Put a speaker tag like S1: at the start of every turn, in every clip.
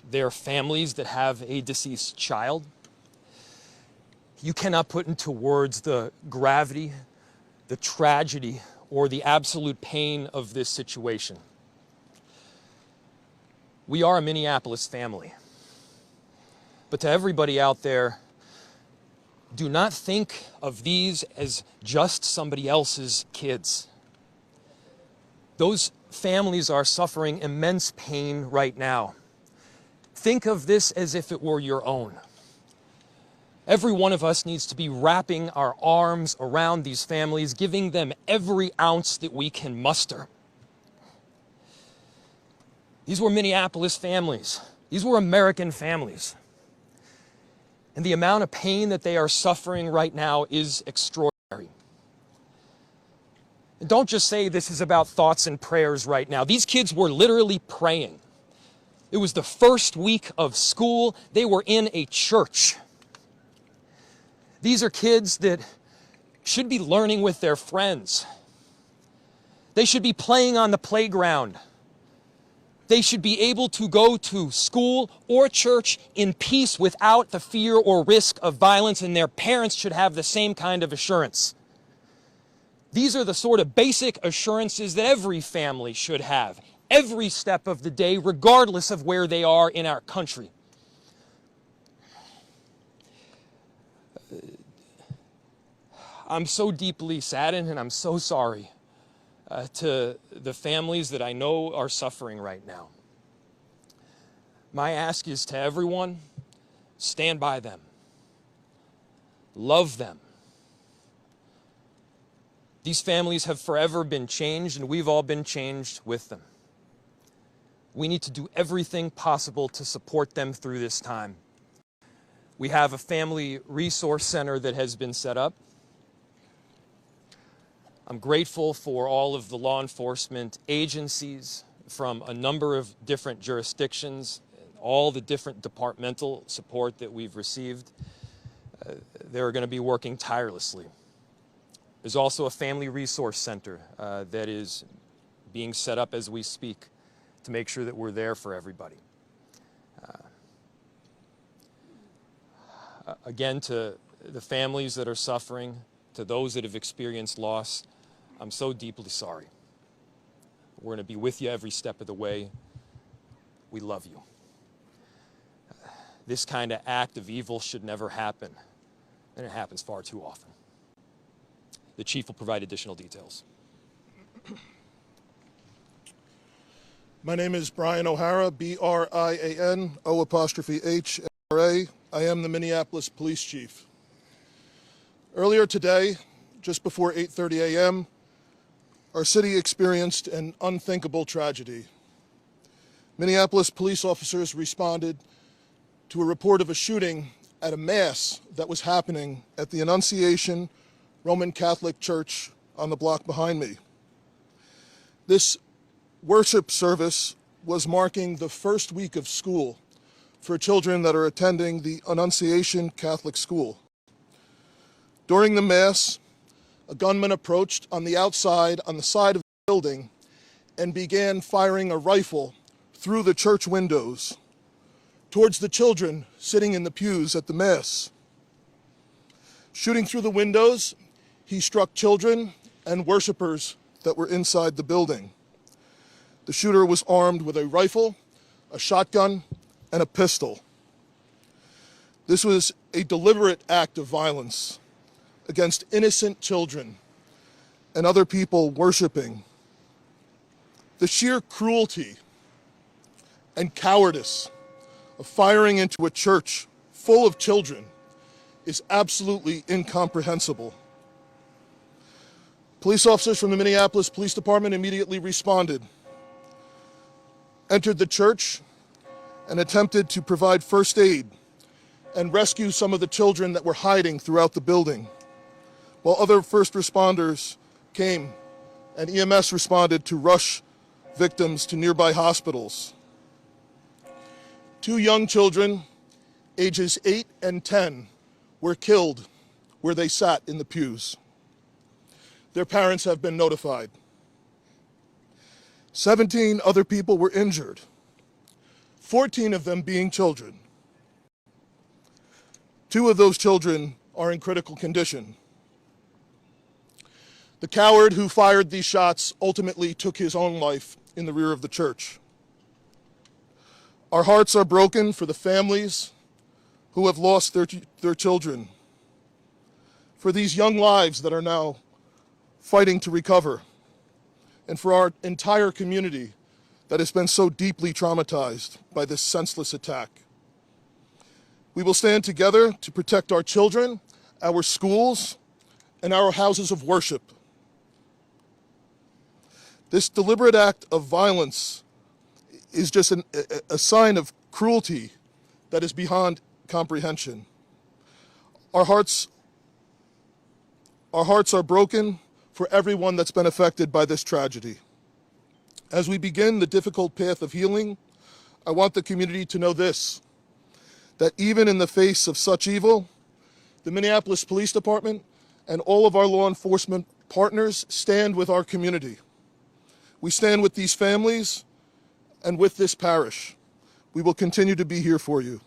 S1: their families that have a deceased child. You cannot put into words the gravity, the tragedy, or the absolute pain of this situation. We are a Minneapolis family. But to everybody out there, do not think of these as just somebody else's kids. Those families are suffering immense pain right now. Think of this as if it were your own. Every one of us needs to be wrapping our arms around these families, giving them every ounce that we can muster. These were Minneapolis families. These were American families. And the amount of pain that they are suffering right now is extraordinary. And don't just say this is about thoughts and prayers right now. These kids were literally praying. It was the first week of school. They were in a church. These are kids that should be learning with their friends. They should be playing on the playground. They should be able to go to school or church in peace without the fear or risk of violence, and their parents should have the same kind of assurance. These are the sort of basic assurances that every family should have, every step of the day, regardless of where they are in our country. I'm so deeply saddened, and I'm so sorry to the families that I know are suffering right now. My ask is to everyone, stand by them. Love them. These families have forever been changed, and we've all been changed with them. We need to do everything possible to support them through this time. We have a family resource center that has been set up. I'm grateful for all of the law enforcement agencies from a number of different jurisdictions, all the different departmental support that we've received. They're going to be working tirelessly. There's also a family resource center that is being set up as we speak to make sure that we're there for everybody. Again, to the families that are suffering, to those that have experienced loss, I'm so deeply sorry. We're going to be with you every step of the way. We love you. This kind of act of evil should never happen, and it happens far too often. The chief will provide additional details.
S2: My name is Brian O'Hara, B-R-I-A-N, O''H-R-A. I am the Minneapolis Police Chief. Earlier today, just before 8:30 a.m., our city experienced an unthinkable tragedy. Minneapolis police officers responded to a report of a shooting at a mass that was happening at the Annunciation Roman Catholic Church on the block behind me. This worship service was marking the first week of school for children that are attending the Annunciation Catholic School. During the Mass, a gunman approached on the side of the building and began firing a rifle through the church windows towards the children sitting in the pews at the Mass. Shooting through the windows, he struck children and worshipers that were inside the building. The shooter was armed with a rifle, a shotgun, and a pistol. This was a deliberate act of violence against innocent children and other people worshiping. The sheer cruelty and cowardice of firing into a church full of children is absolutely incomprehensible. Police officers from the Minneapolis Police Department immediately responded, entered the church, and attempted to provide first aid and rescue some of the children that were hiding throughout the building, while other first responders came and EMS responded to rush victims to nearby hospitals. 2 young children, ages 8 and 10, were killed where they sat in the pews. Their parents have been notified. 17 other people were injured. 14 of them being children. 2 of those children are in critical condition. The coward who fired these shots ultimately took his own life in the rear of the church. Our hearts are broken for the families who have lost their children, for these young lives that are now fighting to recover, and for our entire community that has been so deeply traumatized by this senseless attack. We will stand together to protect our children, our schools, and our houses of worship. This deliberate act of violence is just a sign of cruelty that is beyond comprehension. Our hearts are broken for everyone that's been affected by this tragedy. As we begin the difficult path of healing, I want the community to know this, that even in the face of such evil, the Minneapolis Police Department and all of our law enforcement partners stand with our community. We stand with these families and with this parish. We will continue to be here for you.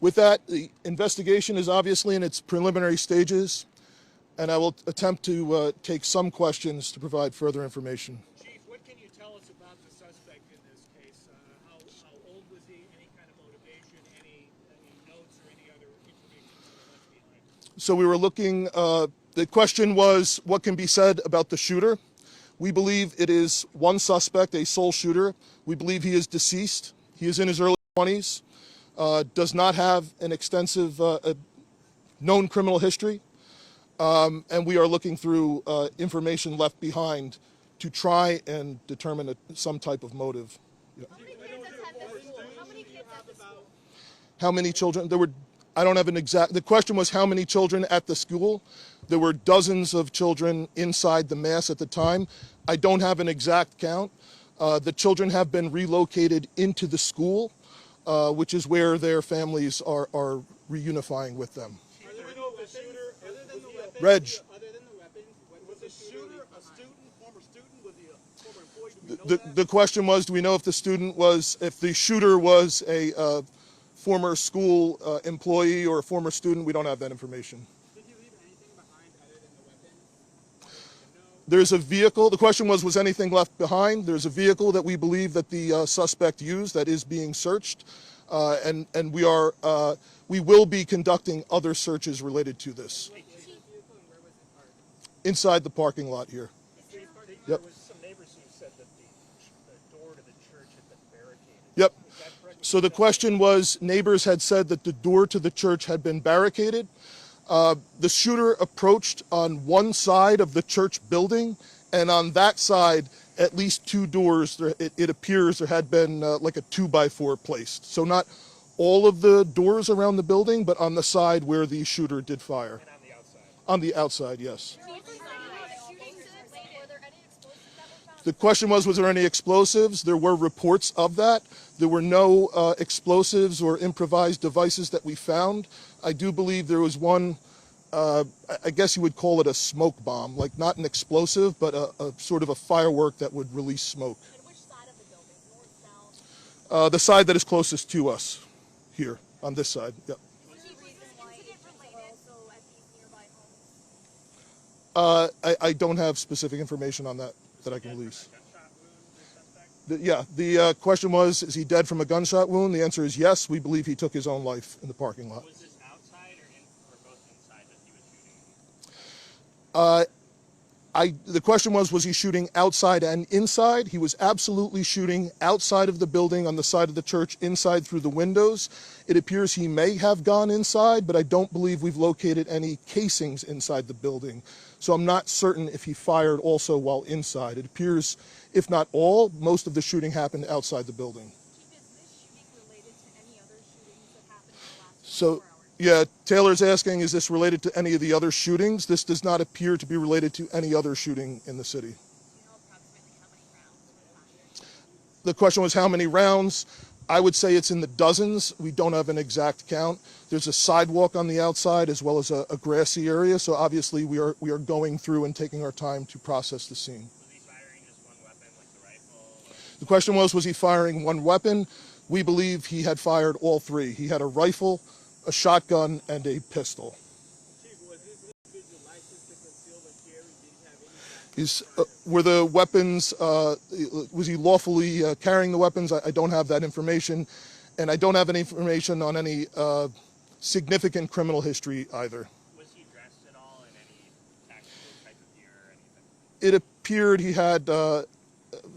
S2: With that, the investigation is obviously in its preliminary stages, and I will attempt to take some questions to provide further information.
S3: Chief, what can you tell us about the suspect in this case? How old was he? Any kind of motivation? Any notes or any other information that were left behind?
S2: So we were looking, the question was, what can be said about the shooter? We believe it is one suspect, a sole shooter. We believe he is deceased. He is in his early 20s, does not have an extensive known criminal history, and we are looking through information left behind to try and determine some type of motive. Yeah.
S4: How many kids attend the school? How many kids at the school?
S2: How many children? I don't have an exact, the question was how many children at the school. There were dozens of children inside the mass at the time. I don't have an exact count. The children have been relocated into the school, which is where their families are reunifying with them.
S3: Are there no shooter other than the weapon?
S2: Reg.
S3: Other than the weapon, was the shooter a student, former student? Was he a former employee? Do we know that?
S2: The question was, do we know if the shooter was a former school employee or a former student? We don't have that information.
S3: Did he leave anything behind other than the weapon?
S2: There's a vehicle. The question was anything left behind? There's a vehicle that we believe that the suspect used that is being searched, and we will be conducting other searches related to this.
S3: Where was it parked?
S2: Inside the parking lot here.
S3: There was some neighbors who said that the door to the church had been barricaded.
S2: Yep.
S3: Is that correct?
S2: So the question was, neighbors had said that the door to the church had been barricaded. The shooter approached on one side of the church building, and on that side, at least 2 doors, it appears there had been like a 2x4 placed. So not all of the doors around the building, but on the side where the shooter did fire.
S3: And on the outside.
S2: On the outside, yes.
S4: Were there any explosives that were found?
S2: The question was there any explosives? There were reports of that. There were no explosives or improvised devices that we found. I do believe there was one, I guess you would call it a smoke bomb, like not an explosive, but a sort of a firework that would release smoke.
S4: And which side of the building? North, south?
S2: The side that is closest to us, here, on this side. Yep.
S4: Any reason why it was also at these nearby homes?
S2: I don't have specific information on that I can release. The question was, is he dead from a gunshot wound? The answer is yes. We believe he took his own life in the parking lot.
S3: Was this outside or both inside that he was shooting?
S2: The question was he shooting outside and inside? He was absolutely shooting outside of the building on the side of the church, inside through the windows. It appears he may have gone inside, but I don't believe we've located any casings inside the building. So I'm not certain if he fired also while inside. It appears, if not all, most of the shooting happened outside the building.
S4: Chief, is this shooting related to any other shootings that happened in the last
S2: So,
S4: 24 hours?
S2: yeah, Taylor's asking, is this related to any of the other shootings? This does not appear to be related to any other shooting in the city.
S4: Do you know approximately how many rounds were fired?
S2: The question was how many rounds? I would say it's in the dozens. We don't have an exact count. There's a sidewalk on the outside as well as a grassy area, so obviously we are going through and taking our time to process the scene.
S3: Was he firing just one weapon, like the rifle?
S2: The question was he firing one weapon? We believe he had fired all three. He had a rifle, a shotgun, and a pistol.
S3: Chief, was this individual licensed to conceal and carry? Did he have any
S2: He's, were the weapons, was he lawfully carrying the weapons? I don't have that information. And I don't have any information on any significant criminal history either.
S3: Was he dressed at all in any tactical type of gear or anything?
S2: It appeared he had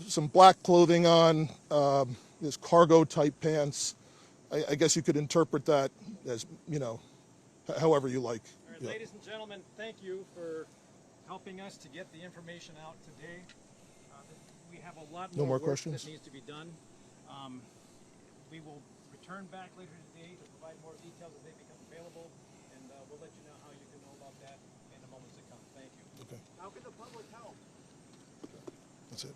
S2: some black clothing on, his cargo type pants. I guess you could interpret that as, you know, however you like.
S5: All right,
S2: Yeah.
S5: ladies and gentlemen, thank you for helping us to get the information out today. We have a lot
S2: No
S5: more
S2: more
S5: work
S2: questions?
S5: that needs to be done. We will return back later today to provide more details as they become available, and we'll let you know how you can know about that in the moments to come. Thank you.
S2: Okay,
S3: How can the public help?
S2: that's it.